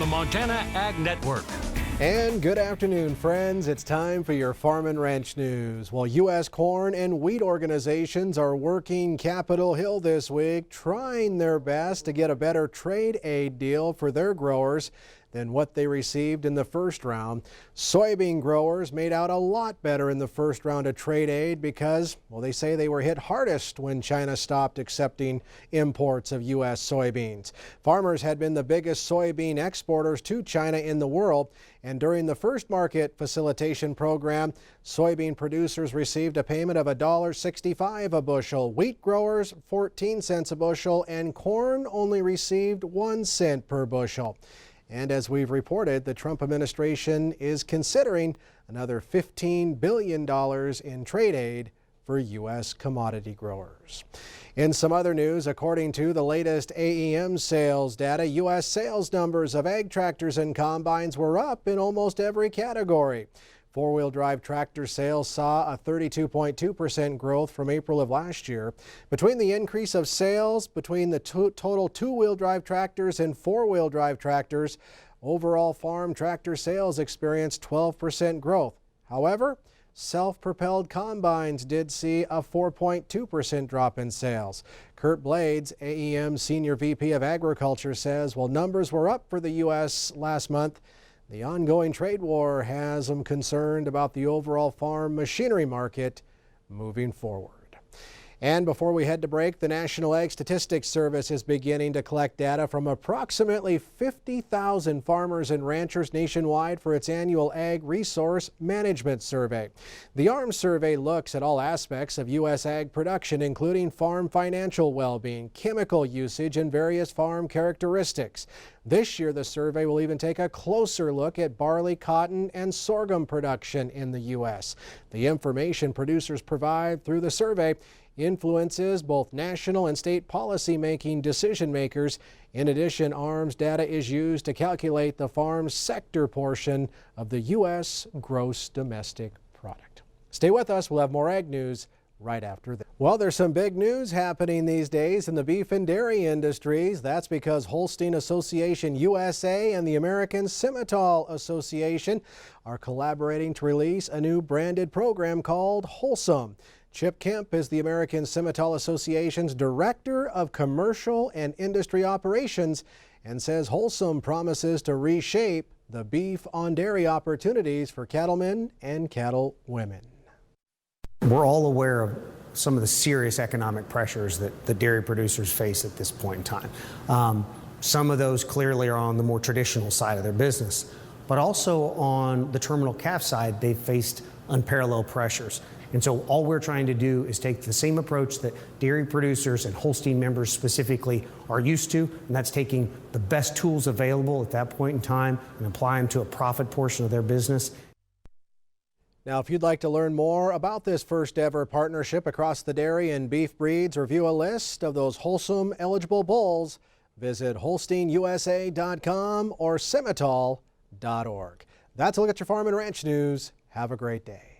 the Montana Ag Network. And good afternoon, friends. It's time for your Farm and Ranch news. Well, U.S. corn and wheat organizations are working Capitol Hill this week, trying their best to get a better trade aid deal for their growers than what they received in the first round. Soybean growers made out a lot better in the first round of trade aid because, well, they say they were hit hardest when China stopped accepting imports of U.S. soybeans. Farmers had been the biggest soybean exporters to China in the world, and during the first market facilitation program, soybean producers received a payment of $1.65 a bushel, wheat growers 14 cents a bushel, and corn only received 1 cent per bushel. And as we've reported, the Trump administration is considering another $15 billion in trade aid for U.S. commodity growers. In some other news, according to the latest AEM sales data, U.S. sales numbers of ag tractors and combines were up in almost every category. Four-wheel drive tractor sales saw a 32.2% growth from April of last year. Between the increase of sales between the total two-wheel drive tractors and four-wheel drive tractors, overall farm tractor sales experienced 12% growth. However, self-propelled combines did see a 4.2% drop in sales. Kurt Blades, AEM Senior VP of Agriculture, says while numbers were up for the U.S. last month, the ongoing trade war has them concerned about the overall farm machinery market moving forward. And before we head to break, the National Ag Statistics Service is beginning to collect data from approximately 50,000 farmers and ranchers nationwide for its annual Ag Resource Management Survey. The ARM survey looks at all aspects of U.S. ag production, including farm financial well-being, chemical usage, and various farm characteristics. This year, the survey will even take a closer look at barley, cotton, and sorghum production in the U.S. The information producers provide through the survey influences both national and state policy-making decision makers. In addition, ARM's data is used to calculate the farm sector portion of the U.S. gross domestic product. Stay with us. We'll have more ag news right after this. Well, there's some big news happening these days in the beef and dairy industries. That's because Holstein Association USA and the American Simmental Association are collaborating to release a new branded program called Wholesome. Chip Kemp is the American Simmental Association's Director of Commercial and Industry Operations and says Wholesome promises to reshape the beef on dairy opportunities for cattlemen and cattle women. We're all aware of some of the serious economic pressures that the dairy producers face at this point in time. Some of those clearly are on the more traditional side of their business, but also on the terminal calf side, they've faced unparalleled pressures. And so all we're trying to do is take the same approach that dairy producers and Holstein members specifically are used to, and that's taking the best tools available at that point in time and apply them to a profit portion of their business. Now, if you'd like to learn more about this first ever partnership across the dairy and beef breeds or view a list of those Wholesome eligible bulls, visit HolsteinUSA.com or Simmental.org. That's a look at your farm and ranch news. Have a great day.